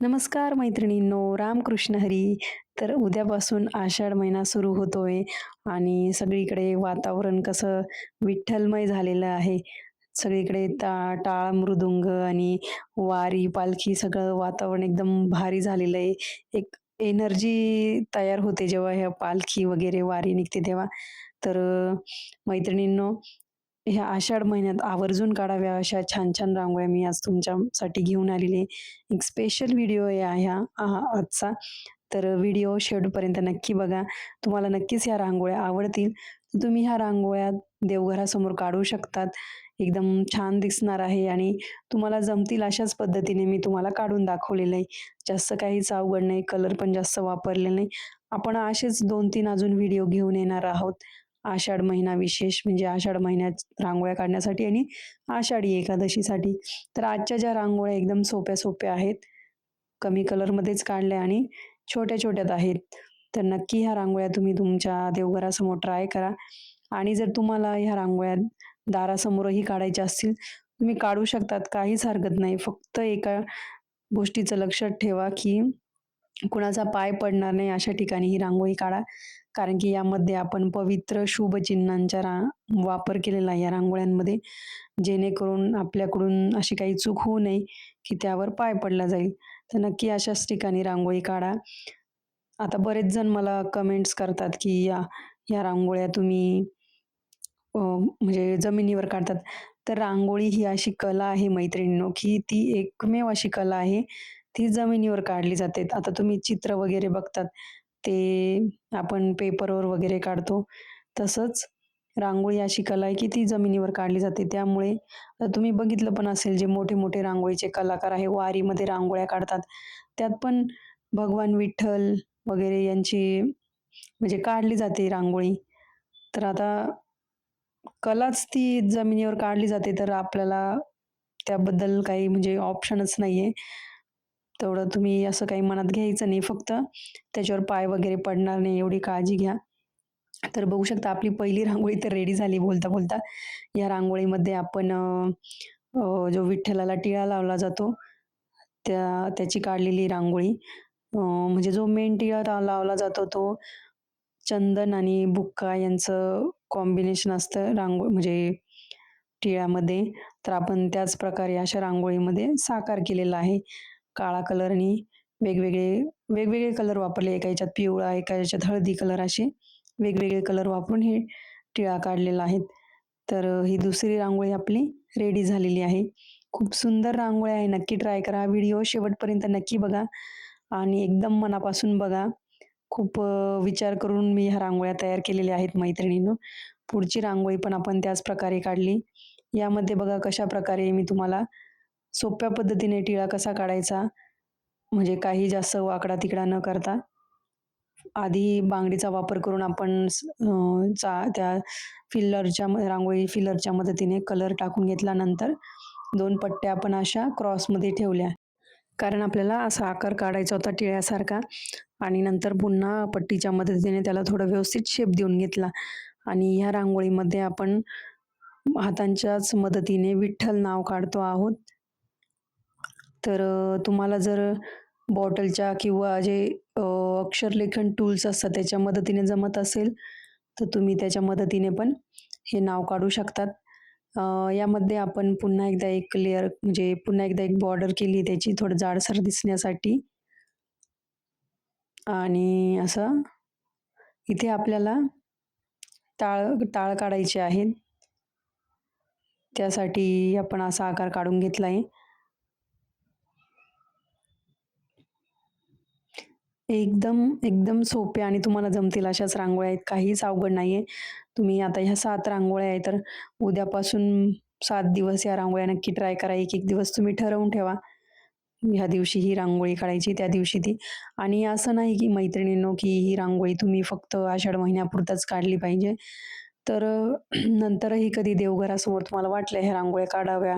नमस्कार मैत्रिणींनो, रामकृष्ण हरी. तर उद्यापासून आषाढ महिना सुरू होतोय आणि सगळीकडे वातावरण कसं विठ्ठलमय झालेलं आहे. सगळीकडे टाळ मृदुंग आणि वारी, पालखी सगळं वातावरण एकदम भारी झालेलं आहे. एक एनर्जी तयार होते जेव्हा ह्या पालखी वगैरे वारी निघते तेव्हा. तर मैत्रिणींनो, ह्या आषाढ महिन्यात आवर्जून काढाव्या अशा छान-छान रांगोळ्या मी आज तुमच्यासाठी घेऊन आलेली आहे. एक स्पेशल व्हिडिओ आहे आजचा. तर व्हिडिओ शेवटपर्यंत नक्की बघा. तुम्हाला नक्कीच ह्या रांगोळ्या आवडतील. तुम्ही ह्या रांगोळ्या देवघरासमोर काढू शकतात. एकदम छान दिसणार आहे आणि तुम्हाला जमतील अशाच पद्धतीने मी तुम्हाला काढून दाखवलेलं आहे. जास्त काहीच अवघड नाही, कलर पण जास्त वापरले नाही. आपण असेच 2-3 अजून व्हिडिओ घेऊन येणार आहोत. आषाढ महिना विशेष म्हणजे आषाढ महिन्यात रांगोळ्या काढण्यासाठी आणि आषाढी एकादशीसाठी. तर आजच्या ज्या रांगोळ्या एकदम सोप्या-सोप्या आहेत. कमी कलरमध्येच काढल्या आणि छोट्या-छोट्यात आहेत. तर नक्की ह्या रांगोळ्या तुम्ही तुमच्या देवघरासमोर ट्राय करा आणि जर तुम्हाला ह्या रांगोळ्या दारासमोरही काढायच्या असतील, तुम्ही काढू शकतात. काहीच हरकत नाही. फक्त एका गोष्टीचं लक्षात ठेवा, की कुणाचा पाय पडणार नाही अशा ठिकाणी ही रांगोळी काढा. कारण की यामध्ये आपण पवित्र शुभ चिन्हांचा वापर केलेला आहे या रांगोळ्यांमध्ये. जेणेकरून आपल्याकडून अशी काही चूक होऊ नये, की त्यावर पाय पडला जाईल. तर नक्की अशाच ठिकाणी रांगोळी काढा. आता बरेच जण मला कमेंट्स करतात, की ह्या रांगोळ्या तुम्ही म्हणजे जमिनीवर काढतात. तर रांगोळी ही अशी कला आहे मैत्रिणींनो, की ती एकमेव अशी कला आहे, ती जमिनीवर काढली जाते. आता तुम्ही चित्र वगैरे बघतात, ते आपण पेपरवर वगैरे काढतो. तसंच रांगोळी अशी कला आहे, की ती जमिनीवर काढली जाते. त्यामुळे तुम्ही बघितलं पण असेल, जे मोठे-मोठे रांगोळीचे कलाकार आहे, वारीमध्ये रांगोळ्या काढतात. त्यात पण भगवान विठ्ठल वगैरे यांची म्हणजे काढली जाते रांगोळी. तर आता कलाच ती जमिनीवर काढली जाते, तर आपल्याला त्याबद्दल काही म्हणजे ऑप्शनच नाहीये. तेवढं तुम्ही असं काही मनात घ्यायचं नाही. फक्त त्याच्यावर पाय वगैरे पडणार नाही एवढी काळजी घ्या. तर बघू शकता आपली पहिली रांगोळी तर रेडी झाली बोलता-बोलता. या रांगोळीमध्ये आपण जो विठ्ठलाला टिळा लावला जातो, त्याची काढलेली रांगोळी. म्हणजे जो मेन टिळा लावला जातो तो चंदन आणि बुक्का यांचं कॉम्बिनेशन असतं म्हणजे टिळ्यामध्ये. तर आपण त्याच प्रकारे अशा रांगोळीमध्ये साकार केलेला आहे. काळा कलर आणि वेगवेगळे कलर वापरले. एका ह्याच्यात पिवळा, एका ह्याच्यात हळदी कलर असे वेगवेगळे कलर वापरून हे टिळा काढलेला आहे. तर ही दुसरी रांगोळी आपली रेडी झालेली आहे. खूप सुंदर रांगोळी आहे. नक्की ट्राय करा. व्हिडिओ शेवटपर्यंत नक्की बघा आणि एकदम मनापासून बघा. खूप विचार करून मी ह्या रांगोळ्या तयार केलेल्या आहेत मैत्रिणींनो. पुढची रांगोळी पण आपण त्याच प्रकारे काढली. यामध्ये बघा कशाप्रकारे मी तुम्हाला सोप्या पद्धतीने टिळा कसा काढायचा, म्हणजे काही जास्त वाकडा-तिकडा न करता. आधी बांगडीचा वापर करून आपण त्या रांगोळी फिलरच्या मदतीने कलर टाकून घेतला. नंतर 2 पट्ट्या आपण अशा क्रॉसमध्ये ठेवल्या. कारण आपल्याला असा आकार काढायचा होता टिळ्यासारखा आणि नंतर पुन्हा पट्टीच्या मदतीने त्याला थोडा व्यवस्थित शेप देऊन घेतला आणि ह्या रांगोळीमध्ये आपण हातांच्याच मदतीने विठ्ठल नाव काढतो आहोत. तर तुम्हाला जर बॉटलच्या किंवा जे अक्षरलेखन टूल्स असतात त्याच्या मदतीने जमत असेल, तर तुम्ही त्याच्या मदतीने पण हे नाव काढू शकतात. यामध्ये आपण पुन्हा एकदा एक लेयर म्हणजे पुन्हा एकदा एक बॉर्डर केली त्याची थोडं जाडसर दिसण्यासाठी आणि असं इथे आपल्याला टाळ काढायचे आहेत. त्यासाठी आपण असा आकार काढून घेतला आहे. एकदम सोप्या आणि तुम्हाला जमतील अशाच रांगोळ्या आहेत. काहीच अवघड नाहीये. तुम्ही आता ह्या 7 रांगोळ्या आहेत, तर उद्यापासून 7 दिवस या रांगोळ्या नक्की ट्राय करा. एक-एक दिवस तुम्ही ठरवून ठेवा. ह्या दिवशी ही रांगोळी काढायची, त्या दिवशी ती. आणि असं नाही की मैत्रिणींनो, की ही रांगोळी तुम्ही फक्त आषाढ महिन्यापुरताच काढली पाहिजे. तर नंतरही कधी देवघरासमोर तुम्हाला वाटलं ह्या रांगोळ्या काढाव्या,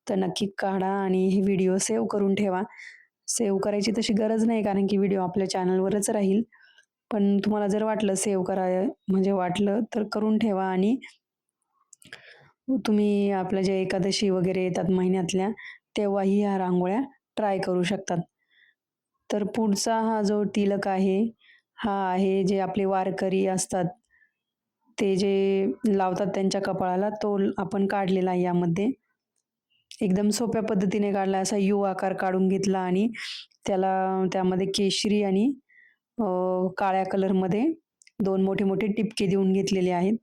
तर नक्की काढा आणि हे व्हिडिओ सेव्ह करून ठेवा. सेव्ह करायची तशी गरज नाही कारण की व्हिडिओ आपल्या चॅनलवरच राहील. पण तुम्हाला जर वाटलं सेव्ह म्हणजे वाटलं तर करून ठेवा आणि तुम्ही आपल्या ज्या एकादशी वगैरे येतात महिन्यातल्या, तेव्हाही ह्या रांगोळ्या ट्राय करू शकतात. तर पुढचा हा जो तिलक आहे, हा आहे जे आपले वारकरी असतात, ते जे लावतात त्यांच्या कपाळाला, तो आपण काढलेला आहे यामध्ये. एकदम सोप्या पद्धतीने काढला, असा यू आकार काढून घेतला आणि त्याला त्यामध्ये केशरी आणि काळ्या कलरमध्ये 2 मोठे-मोठे टिपके देऊन घेतलेले आहेत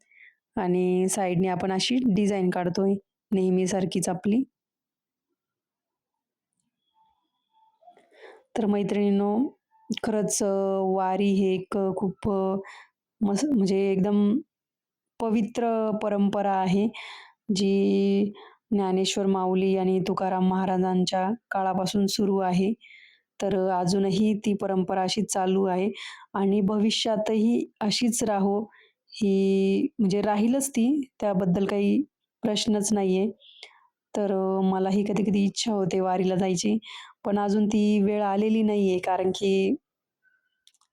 आणि साइडने आपण अशी डिझाइन काढतोय नेहमीसारखीच आपली. तर मैत्रिणींनो, खरंच वारी हे एक खूप म्हणजे एकदम पवित्र परंपरा आहे, जी ज्ञानेश्वर माऊली आणि तुकाराम महाराजांच्या काळापासून सुरू आहे. तर अजूनही ती परंपरा अशीच चालू आहे आणि भविष्यातही अशीच राहो, ही म्हणजे राहीलच ती, त्याबद्दल काही प्रश्नच नाहीये. तर मलाही कधी-कधी इच्छा होते वारीला जायची, पण अजून ती वेळ आलेली नाहीये. कारण की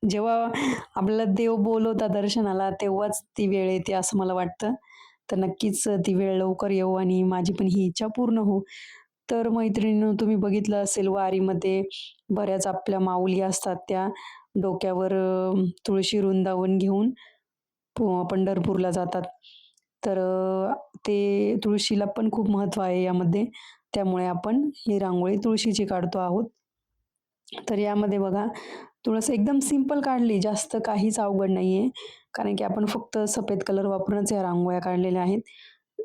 जेव्हा आपल्याला देव बोलवतात दर्शनाला, तेव्हाच ती वेळ येते असं मला वाटतं. तर नक्कीच ती वेळ लवकर येवो आणि माझी पण ही इच्छा पूर्ण हो. तर मैत्रिणींनो, तुम्ही बघितलं असेल वारीमध्ये बऱ्याच आपल्या माऊली असतात, त्या डोक्यावर तुळशी वृंदावन घेऊन पंढरपूरला जातात. तर ते तुळशीला पण खूप महत्त्व आहे यामध्ये. त्यामुळे आपण ही रांगोळी तुळशीची काढतो आहोत. तर यामध्ये बघा, तुळस एकदम सिंपल काढली, जास्त काहीच अवघड नाहीये. कारण की आपण फक्त सफेद कलर वापरूनच या रांगोळ्या काढलेल्या आहेत.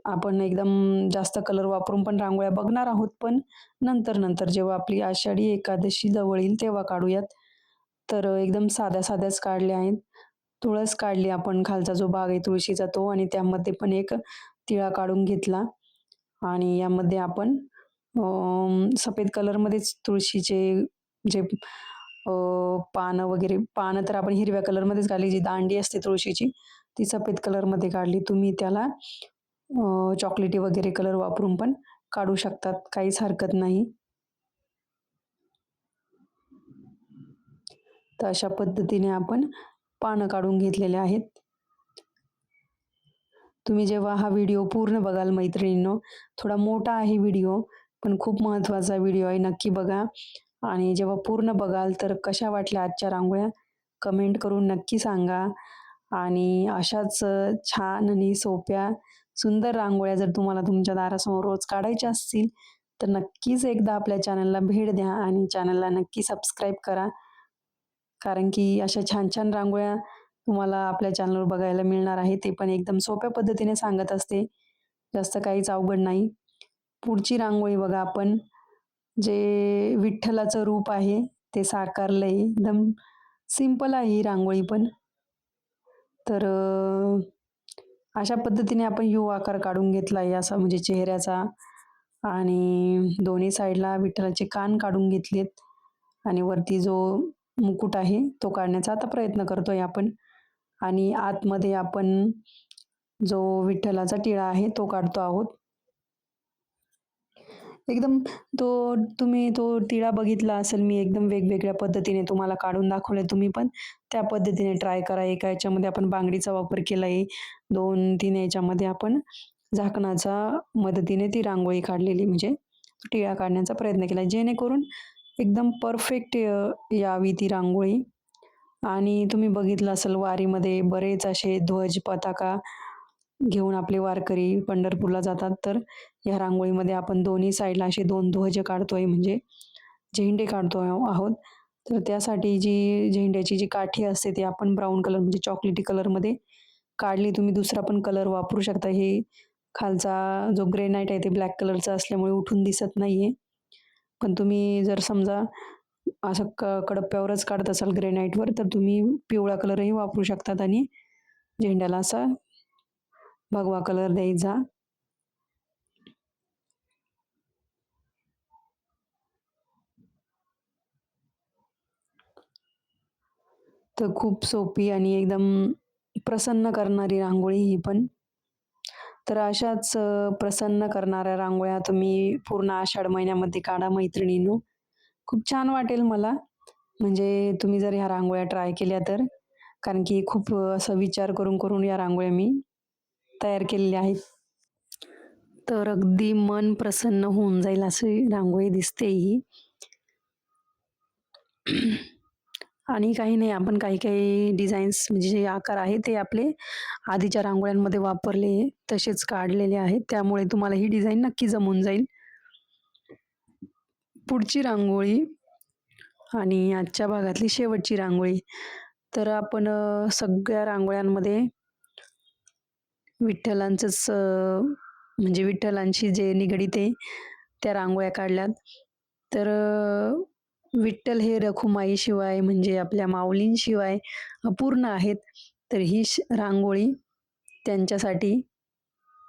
आपण एकदम जास्त कलर वापरून पण रांगोळ्या बघणार आहोत, पण नंतर-नंतर जेव्हा आपली आषाढी एकादशी जवळ येईल तेव्हा काढूयात. तर एकदम साध्या-साध्याच काढल्या आहेत. तुळस काढली आपण, खालचा जो भाग आहे तुळशीचा तो आणि त्यामध्ये पण एक तिळा काढून घेतला आणि यामध्ये आपण सफेद कलरमध्येच तुळशीचे जे पानं वगैरे, पानं तर आपण हिरव्या कलरमध्येच काढली, जी दांडी असते तुळशीची ती सफेद कलरमध्ये काढली. तुम्ही त्याला चॉकलेटी वगैरे कलर वापरून पण काढू शकतात, काहीच हरकत नाही. तर अशा पद्धतीने आपण पानं काढून घेतलेले आहेत. तुम्ही जेव्हा हा व्हिडिओ पूर्ण बघाल मैत्रिणींनो, थोडा मोठा आहे व्हिडिओ, पण खूप महत्त्वाचा व्हिडिओ आहे, नक्की बघा. आणि जेव्हा पूर्ण बघाल तर कशा वाटल्या आजच्या रांगोळ्या कमेंट करून नक्की सांगा. आणि अशाच छान आणि सोप्या, सुंदर रांगोळ्या जर तुम्हाला तुमच्या दारासमोर रोज काढायच्या असतील, तर नक्कीच एकदा आपल्या चॅनलला भेट द्या आणि चॅनलला नक्की सबस्क्राईब करा. कारण की अशा छान-छान रांगोळ्या तुम्हाला आपल्या चॅनलवर बघायला मिळणार आहे. ते पण एकदम सोप्या पद्धतीने सांगत असते. जास्त काहीच अवघड नाही. पुढची रांगोळी बघा आपण, जे विठ्ठलाचं रूप आहे ते साकारलंय. एकदम सिंपल आहे ही रांगोळी पण. तर अशा पद्धतीने आपण यू आकार काढून घेतलाय असा म्हणजे चेहऱ्याचा आणि दोन्ही साईडला विठ्ठलाचे कान काढून घेतलेत आणि वरती जो मुकुट आहे तो काढण्याचा आता प्रयत्न करतोय आपण आणि आतमध्ये आपण जो विठ्ठलाचा टिळा आहे तो काढतो आहोत. एकदम तो तुम्ही तो टिळा बघितला असेल, मी एकदम वेगवेगळ्या पद्धतीने तुम्हाला काढून दाखवले. तुम्ही पण त्या पद्धतीने ट्राय करा. एका ह्याच्यामध्ये आपण बांगडीचा वापर केला आहे. 2-3 ह्याच्यामध्ये आपण झाकणाच्या मदतीने ती रांगोळी काढलेली म्हणजे टिळा काढण्याचा प्रयत्न केला. जेणेकरून एकदम परफेक्ट यावी ती रांगोळी. आणि तुम्ही बघितलं असेल वारीमध्ये बरेच असे ध्वज, पताका घेऊन आपले वारकरी पंढरपूरला जातात. तर ह्या रांगोळीमध्ये आपण दोन्ही साईडला असे 2 ध्वज काढतोय म्हणजे झेंडे काढतो आहोत. तर त्यासाठी जी झेंड्याची जी काठी असते ती आपण ब्राऊन कलर म्हणजे चॉकलेटी कलरमध्ये काढली. तुम्ही दुसरा पण कलर वापरू शकता. हे खालचा जो ग्रेनाइट आहे ते ब्लॅक कलरचा असल्यामुळे उठून दिसत नाहीये. पण तुम्ही जर समजा असं कडप्प्यावरच काढत असाल ग्रेनाइटवर तर तुम्ही पिवळा कलरही वापरू शकतात आणि झेंड्याला असा भगवा कलर द्यायचा. तर खूप सोपी आणि एकदम प्रसन्न करणारी रांगोळी ही पण. तर अशाच प्रसन्न करणाऱ्या रांगोळ्या तुम्ही पूर्ण आषाढ महिन्यामध्ये काढा मैत्रिणींनो. खूप छान वाटेल मला, म्हणजे तुम्ही जर ह्या रांगोळ्या ट्राय केल्या तर. कारण की खूप असा विचार करून या रांगोळ्या मी तयार केलेल्या आहेत. तर अगदी मन प्रसन्न होऊन जाईल अशी रांगोळी दिसते ही. आणि काही नाही, आपण काही-काही डिझाईन्स म्हणजे जे आकार आहेत ते आपले आधीच्या रांगोळ्यांमध्ये वापरले, तसेच काढलेले आहेत. त्यामुळे तुम्हाला ही डिझाईन नक्की जमून जाईल. पुढची रांगोळी आणि आजच्या भागातली शेवटची रांगोळी. तर आपण सगळ्या रांगोळ्यांमध्ये विठ्ठलांचंच म्हणजे विठ्ठलांशी जे निगडीत आहे, त्या रांगोळ्या काढल्यात. तर विठ्ठल हे रखुमाईशिवाय म्हणजे आपल्या माऊलींशिवाय अपूर्ण आहेत. तर ही रांगोळी त्यांच्यासाठी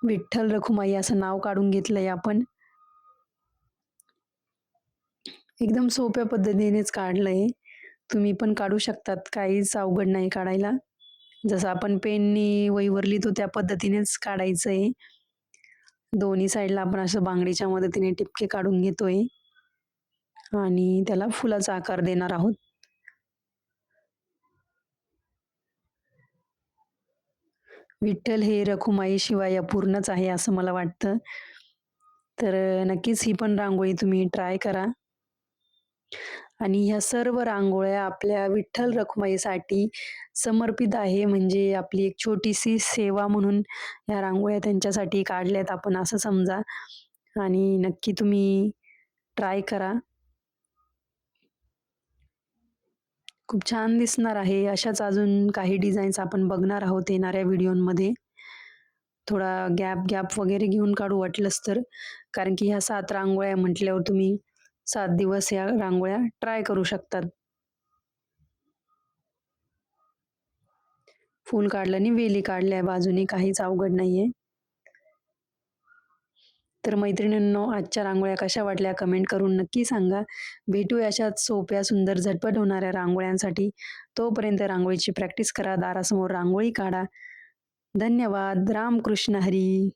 विठ्ठल रखुमाई असं नाव काढून घेतलंय आपण. एकदम सोप्या पद्धतीनेच काढलंय. तुम्ही पण काढू शकतात, काहीच अवघड नाही काढायला. जसं आपण पेननी वहीवर लिहितो त्या पद्धतीनेच काढायचंय. दोन्ही साइडला आपण असं बांगडीच्या मदतीने टिपके काढून घेतोय आणि त्याला फुलाचा आकार देणार आहोत. विठ्ठल हे रखुमाईशिवाय अपूर्णच आहे असं मला वाटतं. तर नक्कीच ही पण रांगोळी तुम्ही ट्राय करा. आणि ह्या सर्व रांगोळ्या आपल्या विठ्ठल रखुमाईसाठी समर्पित आहे. म्हणजे आपली एक छोटीशी सेवा म्हणून ह्या रांगोळ्या त्यांच्यासाठी काढल्यात आपण असं समजा. आणि नक्की तुम्ही ट्राय करा. खूप छान दिसणार आहे. अशाच अजून काही डिझाईन्स आपण बघणार आहोत येणाऱ्या व्हिडिओमध्ये. थोडा गॅप वगैरे घेऊन काढू वाटलंच तर. कारण की ह्या 7 रांगोळ्या म्हटल्यावर तुम्ही 7 दिवस या रांगोळ्या ट्राय करू शकतात. फूल काढलं आणि वेली काढल्या बाजूनी, काहीच अवघड नाहीये. तर मैत्रिणींनो, आजच्या रांगोळ्या कशा वाटल्या कमेंट करून नक्की सांगा. भेटूया अशाच सोप्या, सुंदर, झटपट होणाऱ्या रांगोळ्यांसाठी. तोपर्यंत रांगोळीची प्रॅक्टिस करा, दारासमोर रांगोळी काढा. धन्यवाद. रामकृष्ण हरी.